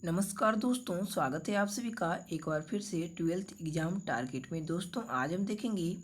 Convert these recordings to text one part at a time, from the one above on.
नमस्कार दोस्तों, स्वागत है आप सभी का एक बार फिर से ट्वेल्थ एग्जाम टारगेट में। दोस्तों आज हम देखेंगे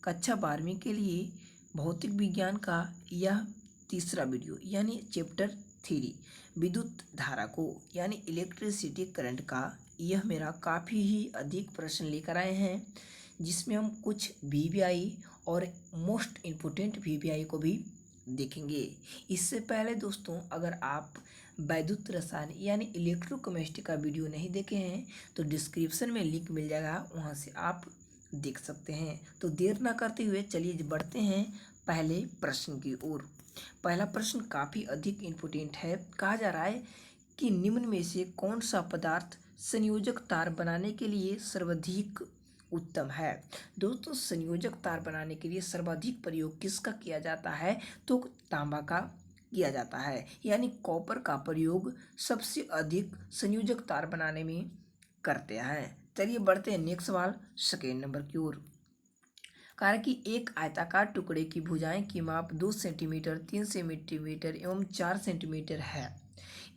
कक्षा 12वीं के लिए भौतिक विज्ञान का यह तीसरा वीडियो यानी चैप्टर 3 विद्युत धारा को यानी इलेक्ट्रिसिटी करंट का। यह मेरा काफ़ी ही अधिक प्रश्न लेकर आए हैं जिसमें हम कुछ वीवीआई और मोस्ट इम्पोर्टेंट वीवीआई को भी देखेंगे। इससे पहले दोस्तों अगर आप वैद्युत रसायन यानी इलेक्ट्रोकेमिस्ट्री का वीडियो नहीं देखे हैं तो डिस्क्रिप्शन में लिंक मिल जाएगा, वहां से आप देख सकते हैं। तो देर ना करते हुए चलिए बढ़ते हैं पहले प्रश्न की ओर। पहला प्रश्न काफ़ी अधिक इम्पोर्टेंट है। कहा जा रहा है कि निम्न में से कौन सा पदार्थ संयोजक तार बनाने के लिए सर्वाधिक उत्तम है। दोस्तों संयोजक तार बनाने के लिए सर्वाधिक प्रयोग किसका किया जाता है, तो तांबा का किया जाता है, यानी कॉपर का प्रयोग सबसे अधिक संयोजक तार बनाने में करते हैं। चलिए बढ़ते हैं नेक्स्ट सवाल सेकेंड नंबर की ओर। कहा कि एक आयताकार टुकड़े की भुजाएं की माप 2 सेंटीमीटर, 3 सेंटीमीटर एवं 4 सेंटीमीटर है।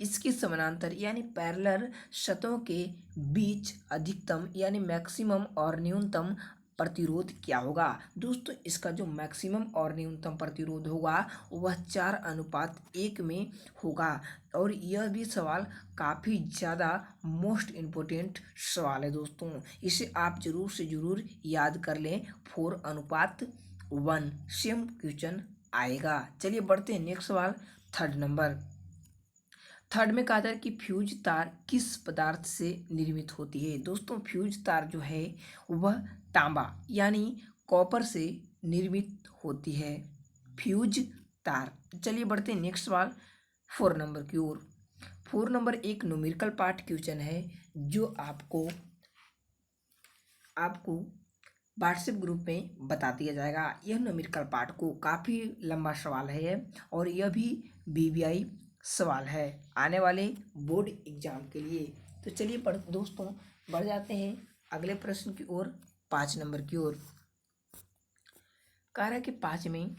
इसके समानांतर यानी पैरेलल सतहों के बीच अधिकतम यानी मैक्सिमम और न्यूनतम प्रतिरोध क्या होगा। दोस्तों इसका जो मैक्सिमम और न्यूनतम प्रतिरोध होगा वह 4:1 में होगा। और यह भी सवाल काफ़ी ज़्यादा मोस्ट इम्पोर्टेंट सवाल है दोस्तों, इसे आप जरूर से ज़रूर याद कर लें। 4:1 सेम क्वेश्चन आएगा। चलिए बढ़ते हैं नेक्स्ट सवाल थर्ड नंबर। थर्ड में कहा था कि फ्यूज तार किस पदार्थ से निर्मित होती है। दोस्तों फ्यूज तार जो है वह तांबा यानी कॉपर से निर्मित होती है फ्यूज तार। चलिए बढ़ते हैं नेक्स्ट सवाल 4 नंबर की ओर। 4 नंबर एक न्यूमेरिकल पार्ट क्वेश्चन है जो आपको व्हाट्सएप ग्रुप में बता दिया जाएगा। यह न्यूमेरिकल पार्ट को काफ़ी लंबा सवाल है और यह भी वीवीआई सवाल है आने वाले बोर्ड एग्जाम के लिए। तो चलिए दोस्तों बढ़ जाते हैं अगले प्रश्न की ओर, 5 नंबर की ओर। कह रहा है कि 5 में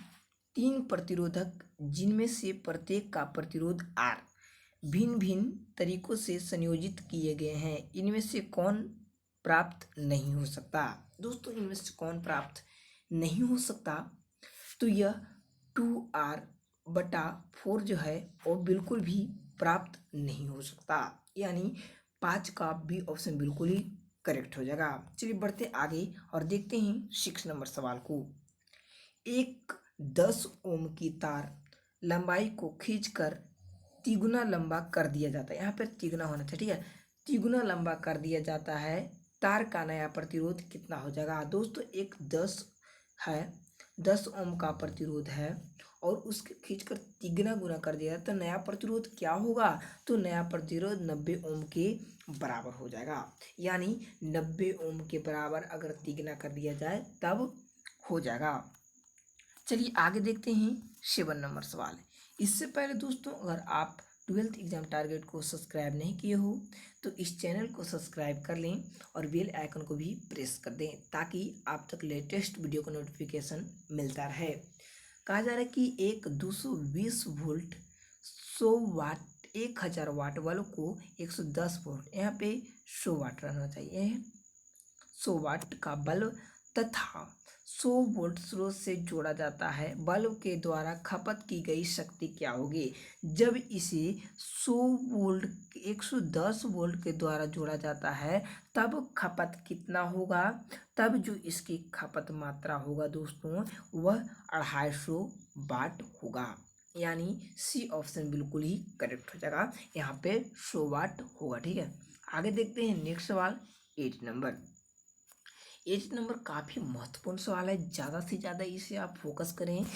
3 प्रतिरोधक जिनमें से प्रत्येक का प्रतिरोध R भिन्न भिन्न तरीकों से संयोजित किए गए हैं, इनमें से कौन प्राप्त नहीं हो सकता। दोस्तों इनमें से कौन प्राप्त नहीं हो सकता, तो यह 2R/4 जो है वो बिल्कुल भी प्राप्त नहीं हो सकता, यानी 5 का बी ऑप्शन बिल्कुल ही करेक्ट हो जाएगा। चलिए बढ़ते आगे और देखते हैं 6 नंबर सवाल को। एक 10 ओम की तार लंबाई को खींचकर तिगुना लंबा कर दिया जाता है। यहाँ पर तिगुना होना चाहिए, ठीक है। तिगुना लंबा कर दिया जाता है, तार का नया प्रतिरोध कितना हो जाएगा। दोस्तों एक 10 ओम का प्रतिरोध है और उसके खींचकर तिगुना गुना कर दिया तो नया प्रतिरोध क्या होगा, तो नया प्रतिरोध 90 ओम के बराबर हो जाएगा। यानी 90 ओम के बराबर अगर तिगुना कर दिया जाए तब हो जाएगा। चलिए आगे देखते हैं 7 नंबर सवाल। इससे पहले दोस्तों अगर आप ट्वेल्थ एग्जाम टारगेट को सब्सक्राइब नहीं किए हो तो इस चैनल को सब्सक्राइब कर लें और बेल आइकन को भी प्रेस कर दें ताकि आप तक लेटेस्ट वीडियो का नोटिफिकेशन मिलता रहे। कहा जा रहा है कि एक 220 वोल्ट 100 वाट 1000 वाट बल्ब को 110 वोल्ट, यहाँ पे 100 वाट रहना चाहिए, 100 वाट का बल्ब तथा 100 वोल्ट स्रोत से जोड़ा जाता है। बल्ब के द्वारा खपत की गई शक्ति क्या होगी। जब इसे 100 वोल्ट 110 वोल्ट के द्वारा जोड़ा जाता है तब खपत कितना होगा, तब जो इसकी खपत मात्रा होगा दोस्तों वह 250 वाट होगा, यानी सी ऑप्शन बिल्कुल ही करेक्ट हो जाएगा। यहाँ पे 100 वाट होगा, ठीक है। आगे देखते हैं नेक्स्ट सवाल 8 नंबर। 8 नंबर काफ़ी महत्वपूर्ण सवाल है, ज़्यादा से ज़्यादा इसे आप फोकस करें।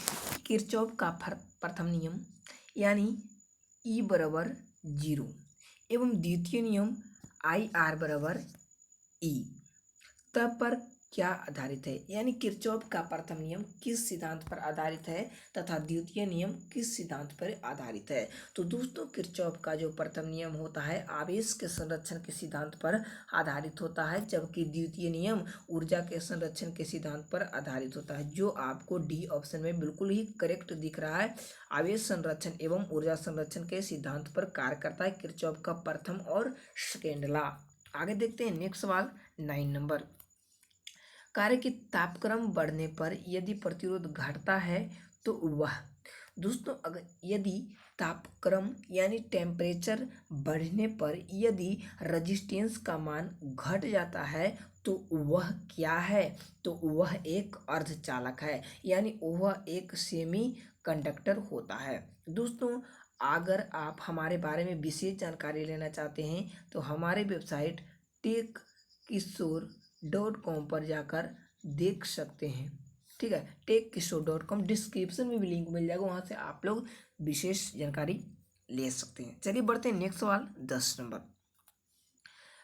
किरचॉफ का प्रथम नियम यानी E बराबर 0 एवं द्वितीय नियम IR बराबर E तब पर क्या आधारित है, यानी किरचॉफ का प्रथम नियम किस सिद्धांत पर आधारित है तथा द्वितीय नियम किस सिद्धांत पर आधारित है। तो दोस्तों किरचॉफ का जो प्रथम नियम होता है आवेश के संरक्षण के सिद्धांत पर आधारित होता है, जबकि द्वितीय नियम ऊर्जा के संरक्षण के सिद्धांत पर आधारित होता है, जो आपको डी ऑप्शन में बिल्कुल ही करेक्ट दिख रहा है। आवेश संरक्षण एवं ऊर्जा संरक्षण के सिद्धांत पर कार्य करता है किरचॉफ का प्रथम और सेकेंड लॉ। आगे देखते हैं नेक्स्ट सवाल 9 नंबर। कार्य की तापक्रम बढ़ने पर यदि प्रतिरोध घटता है तो वह, दोस्तों अगर यदि तापक्रम यानी टेम्परेचर बढ़ने पर यदि रेजिस्टेंस का मान घट जाता है तो वह क्या है, तो वह एक अर्धचालक है, यानी वह एक सेमी कंडक्टर होता है। दोस्तों अगर आप हमारे बारे में विशेष जानकारी लेना चाहते हैं तो हमारे वेबसाइट techkishore.com पर जाकर देख सकते हैं, ठीक है। techkishore.com डिस्क्रिप्शन में भी लिंक मिल जाएगा, वहाँ से आप लोग विशेष जानकारी ले सकते हैं। चलिए बढ़ते हैं नेक्स्ट सवाल 10 नंबर।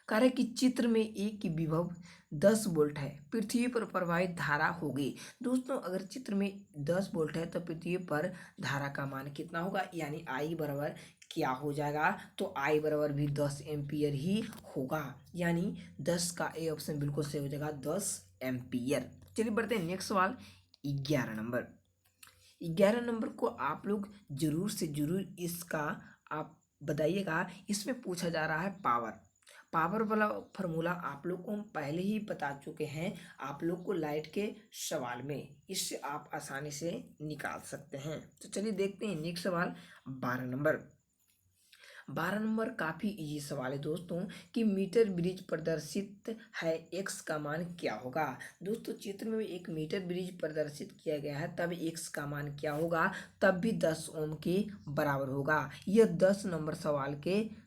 कार्य की चित्र में एक की विभव 10 वोल्ट है, पृथ्वी पर प्रवाहित धारा होगी। दोस्तों अगर चित्र में 10 वोल्ट है तो पृथ्वी पर धारा का मान कितना होगा, यानी आई बराबर क्या हो जाएगा, तो आई बराबर भी 10 एम्पियर ही होगा, यानी 10 का ए ऑप्शन बिल्कुल सही हो जाएगा 10 एम्पियर। चलिए बढ़ते हैं नेक्स्ट सवाल 11 नंबर। 11 नंबर को आप लोग जरूर से जरूर इसका आप बताइएगा। इसमें पूछा जा रहा है पावर वाला फॉर्मूला आप लोग को हम पहले ही बता चुके हैं आप लोग को लाइट के सवाल में, इससे आप आसानी से निकाल सकते हैं। तो चलिए देखते हैं नेक्स्ट सवाल 12 नंबर। 12 नंबर काफ़ी इजी सवाल है दोस्तों कि मीटर ब्रिज प्रदर्शित है, एक्स का मान क्या होगा। दोस्तों चित्र में एक मीटर ब्रिज प्रदर्शित किया गया है, तब एक्स का मान क्या होगा, तब भी 10 ओम के बराबर होगा। यह 10 नंबर सवाल के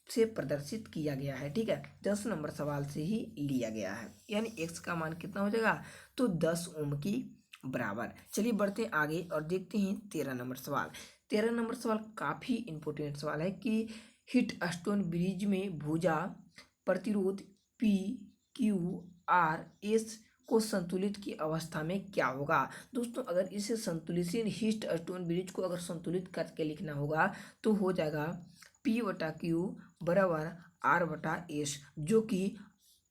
से प्रदर्शित किया गया है, ठीक है, 10 नंबर सवाल से ही लिया गया है, यानी एक्स का मान कितना हो जाएगा, तो 10 ओम की बराबर। चलिए बढ़ते हैं आगे और देखते हैं 13 नंबर सवाल। 13 नंबर सवाल काफ़ी इंपॉर्टेंट सवाल है कि हीट स्टोन ब्रिज में भुजा प्रतिरोध पी क्यू आर एस को संतुलित की अवस्था में क्या होगा। दोस्तों अगर इसे संतुलित हीट स्टोन ब्रिज को अगर संतुलित करके लिखना होगा तो हो जाएगा P/Q बराबर R/S, जो कि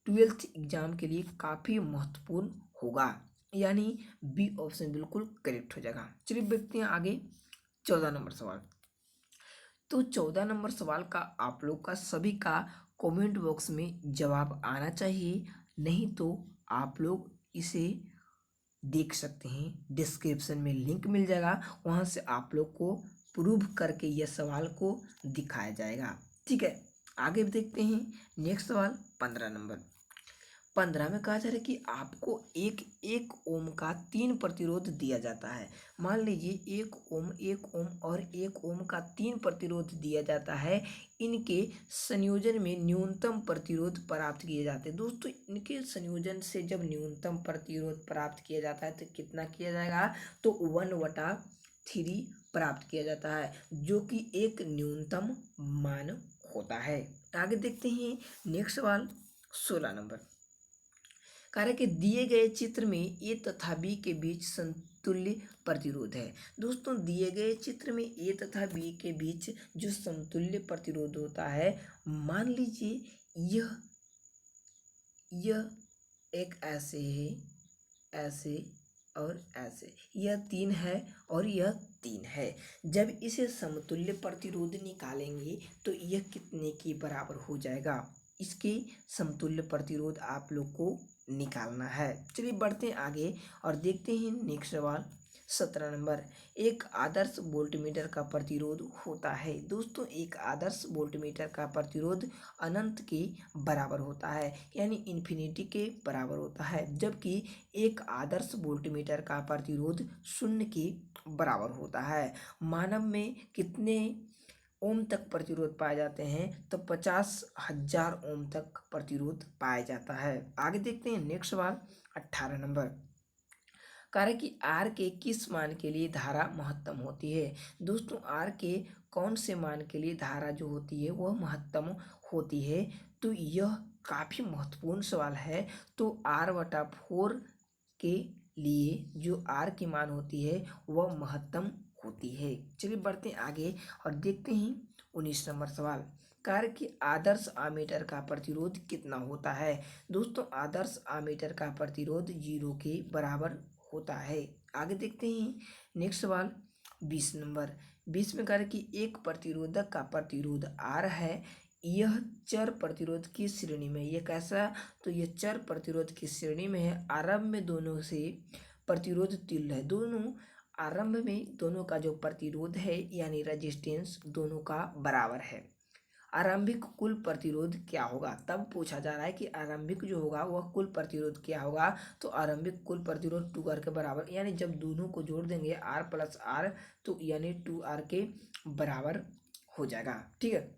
12th एग्जाम के लिए काफ़ी महत्वपूर्ण होगा, यानी बी ऑप्शन बिल्कुल करेक्ट हो जाएगा। चलिए देखते हैं आगे 14 नंबर सवाल। तो 14 नंबर सवाल का आप लोग का सभी का कमेंट बॉक्स में जवाब आना चाहिए, नहीं तो आप लोग इसे देख सकते हैं, डिस्क्रिप्शन में लिंक मिल जाएगा, वहाँ से आप लोग को प्रूव करके यह सवाल को दिखाया जाएगा, ठीक है। आगे देखते हैं नेक्स्ट सवाल 15 नंबर। 15 में कहा जा रहा है कि आपको एक ओम का 3 प्रतिरोध दिया जाता है। मान लीजिए 1 ओम और 1 ओम का 3 प्रतिरोध दिया जाता है, इनके संयोजन में न्यूनतम प्रतिरोध प्राप्त किए जाते हैं। दोस्तों इनके संयोजन से जब न्यूनतम प्रतिरोध प्राप्त किया जाता है तो कितना किया जाएगा, तो 1/3 प्राप्त किया जाता है, जो कि एक न्यूनतम मान होता है। आगे देखते हैं नेक्स्ट सवाल 16 नंबर। कार्य के दिए गए चित्र में ए तथा बी के बीच समतुल्य प्रतिरोध है। दोस्तों दिए गए चित्र में ए तथा बी के बीच जो समतुल्य प्रतिरोध होता है, मान लीजिए यह एक ऐसे है, ऐसे और ऐसे, यह 3 है और यह 3 है। जब इसे समतुल्य प्रतिरोध निकालेंगे तो यह कितने के बराबर हो जाएगा, इसके समतुल्य प्रतिरोध आप लोग को निकालना है। चलिए बढ़ते हैं आगे और देखते हैं नेक्स्ट सवाल 17 नंबर। एक आदर्श वोल्टमीटर का प्रतिरोध होता है। दोस्तों एक आदर्श वोल्टमीटर का प्रतिरोध अनंत के बराबर होता है, यानी इन्फिनिटी के बराबर होता है, जबकि एक आदर्श वोल्टमीटर का प्रतिरोध 0 के बराबर होता है। मानव में कितने ओम तक प्रतिरोध पाए जाते हैं, तो 50,000 ओम तक प्रतिरोध पाया जाता है। आगे देखते हैं नेक्स्ट सवाल 18 नंबर। कार्य की आर के किस मान के लिए धारा महत्तम होती है। दोस्तों आर के कौन से मान के लिए धारा जो होती है वह महत्तम होती है? तो यह काफ़ी महत्वपूर्ण सवाल है। तो R/4 के लिए जो R की मान होती है वह महत्तम होती है। चलिए बढ़ते आगे और देखते हैं 19 नंबर सवाल। कार के आदर्श आमीटर का प्रतिरोध कितना होता है? दोस्तों आदर्श आमीटर का प्रतिरोध 0 के बराबर होता है। आगे देखते हैं नेक्स्ट सवाल 20 नंबर। 20 में कह रहा है कि एक प्रतिरोधक का प्रतिरोध R है, यह चर प्रतिरोध की श्रेणी में, ये कैसा? तो यह चर प्रतिरोध की श्रेणी में है। आरंभ में दोनों से प्रतिरोध तुल्य है, दोनों आरंभ में दोनों का जो प्रतिरोध है यानी रेजिस्टेंस दोनों का बराबर है। आरंभिक कुल प्रतिरोध क्या होगा? तब पूछा जा रहा है कि आरंभिक जो होगा वह कुल प्रतिरोध क्या होगा? तो आरंभिक कुल प्रतिरोध 2R के बराबर, यानी जब दोनों को जोड़ देंगे R+R तो यानी 2R के बराबर हो जाएगा। ठीक है,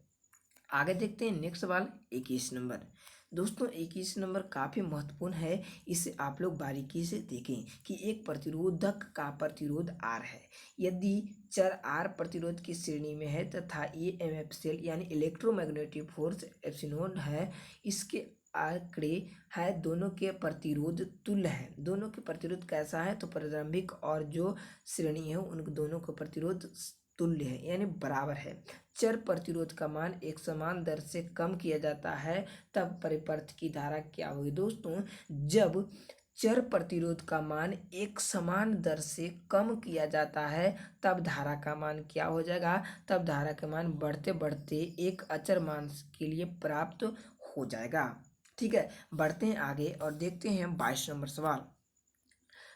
आगे देखते हैं नेक्स्ट सवाल 21 नंबर। दोस्तों 21 नंबर काफ़ी महत्वपूर्ण है, इसे आप लोग बारीकी से देखें कि एक प्रतिरोधक का प्रतिरोध R है, यदि चर R प्रतिरोध की श्रेणी में है तथा EMF सेल यानी इलेक्ट्रोमैग्नेटिक फोर्स एप्सिलॉन है, इसके आंकड़े है, दोनों के प्रतिरोध तुल्य है। दोनों के प्रतिरोध कैसा है? तो प्रारंभिक और जो श्रेणी है उन दोनों का प्रतिरोध तुल्य है यानी बराबर है। चर प्रतिरोध का मान एक समान दर से कम किया जाता है तब परिपथ की धारा क्या होगी? दोस्तों जब चर प्रतिरोध का मान एक समान दर से कम किया जाता है तब धारा का मान क्या हो जाएगा? तब धारा का मान बढ़ते बढ़ते एक अचर मान के लिए प्राप्त हो जाएगा। ठीक है, बढ़ते हैं आगे और देखते हैं 22 नंबर सवाल।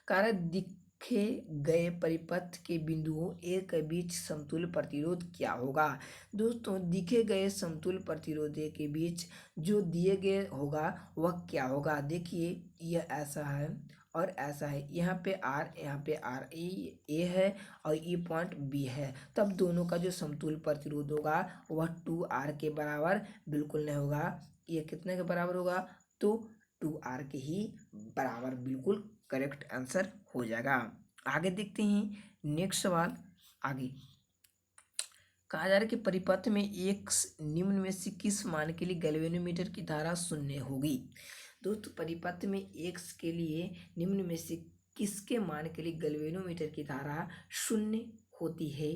कारण दिखे गए परिपथ के बिंदुओं ए के बीच समतुल्य प्रतिरोध क्या होगा? दोस्तों दिखे गए समतुल्य प्रतिरोध के बीच जो दिए गए होगा वह क्या होगा? देखिए यह ऐसा है और ऐसा है, यहाँ पे R, यहाँ पे R ए है और ये पॉइंट B है, तब दोनों का जो समतुल्य प्रतिरोध होगा वह 2R के बराबर बिल्कुल नहीं होगा। ये कितने के बराबर होगा? तो 2R के ही बराबर बिल्कुल करेक्ट आंसर हो जाएगा। आगे देखते हैं नेक्स्ट सवाल। आगे कहा जा रहा है कि परिपथ में एक निम्न में से किस मान के लिए गैल्वेनोमीटर की धारा शून्य होगी? दोस्तों परिपथ में x के लिए निम्न में से किसके मान के लिए गैल्वेनोमीटर की धारा शून्य होती है?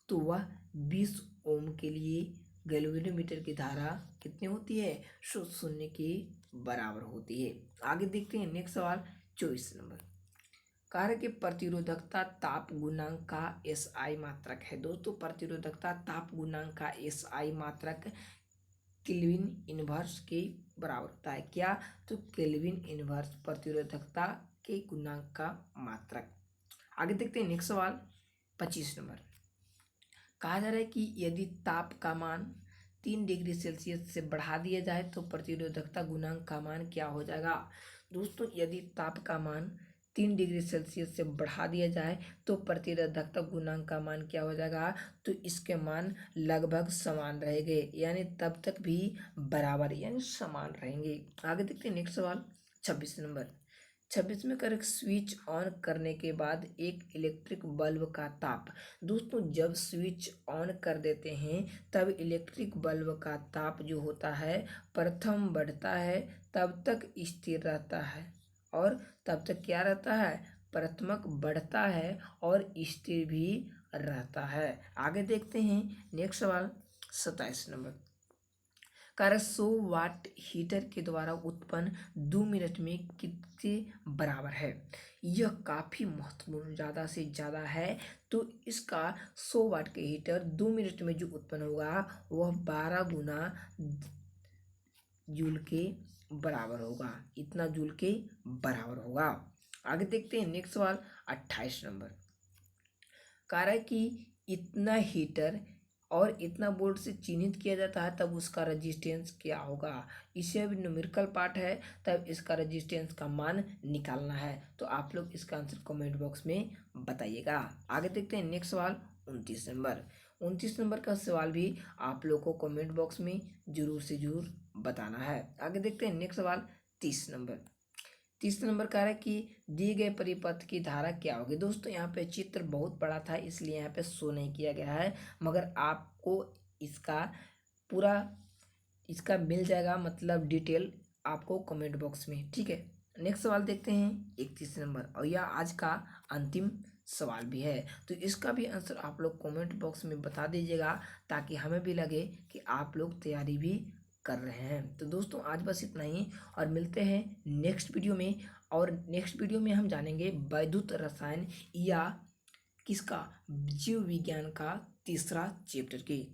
तो वह 20 ओम के लिए गैल्वेनोमीटर की धारा कितनी होती है? शून्य के बराबर होती है। आगे देखते हैं नेक्स्ट सवाल 24 नंबर। कार्य के प्रतिरोधकता ताप गुणांक का SI मात्रक है। दोस्तों प्रतिरोधकता ताप गुणांक का SI मात्रक केल्विन इनवर्स के बराबर होता है। क्या? तो केल्विन इनवर्स प्रतिरोधकता के गुणांक का मात्रक। आगे देखते हैं नेक्स्ट सवाल 25 नंबर। कहा जा रहा है कि यदि ताप का मान 3 डिग्री सेल्सियस से बढ़ा दिया जाए तो प्रतिरोधकता गुणांक का मान क्या हो जाएगा? दोस्तों यदि ताप का मान 3 डिग्री सेल्सियस से बढ़ा दिया जाए तो प्रतिरोधकता गुणांक का मान क्या हो जाएगा? तो इसके मान लगभग समान रहेंगे, यानी तब तक भी बराबर यानी समान रहेंगे। आगे देखते हैं नेक्स्ट सवाल 26 नंबर। 26 में करेक्ट स्विच ऑन करने के बाद एक इलेक्ट्रिक बल्ब का ताप। दोस्तों जब स्विच ऑन कर देते हैं तब इलेक्ट्रिक बल्ब का ताप जो होता है प्रथम बढ़ता है, तब तक स्थिर रहता है और तब तक क्या रहता है? प्रथमक बढ़ता है और स्थिर भी रहता है। आगे देखते हैं नेक्स्ट सवाल 27 नंबर। कार्य 100 वाट हीटर के द्वारा उत्पन्न 2 मिनट में कितने बराबर है? यह काफ़ी महत्वपूर्ण ज़्यादा से ज़्यादा है। तो इसका 100 वाट के हीटर 2 मिनट में जो उत्पन्न होगा वह 12 गुना जूल के बराबर होगा, इतना जूल के बराबर होगा। आगे देखते हैं नेक्स्ट सवाल 28 नंबर। कार्य की इतना हीटर और इतना वोल्ट से चिन्हित किया जाता है तब उसका रेजिस्टेंस क्या होगा? इसे भी न्यूमेरिकल पार्ट है, तब इसका रेजिस्टेंस का मान निकालना है। तो आप लोग इसका आंसर कमेंट बॉक्स में बताइएगा। आगे देखते हैं नेक्स्ट सवाल 29 नंबर। 29 नंबर का सवाल भी आप लोग को कमेंट बॉक्स में जरूर से जरूर बताना है। आगे देखते हैं नेक्स्ट सवाल 30 नंबर। तीसरा नंबर कह रहा है कि दिए गए परिपथ की धारा क्या होगी। दोस्तों यहाँ पे चित्र बहुत बड़ा था इसलिए यहाँ पे शो नहीं किया गया है, मगर आपको इसका पूरा इसका मिल जाएगा, मतलब डिटेल आपको कमेंट बॉक्स में, ठीक है। नेक्स्ट सवाल देखते हैं 31 नंबर, और यह आज का अंतिम सवाल भी है, तो इसका भी आंसर आप लोग कमेंट बॉक्स में बता दीजिएगा ताकि हमें भी लगे कि आप लोग तैयारी भी कर रहे हैं। तो दोस्तों आज बस इतना ही, और मिलते हैं नेक्स्ट वीडियो में। और नेक्स्ट वीडियो में हम जानेंगे वैद्युत रसायन या किसका, जीव विज्ञान का तीसरा चैप्टर की।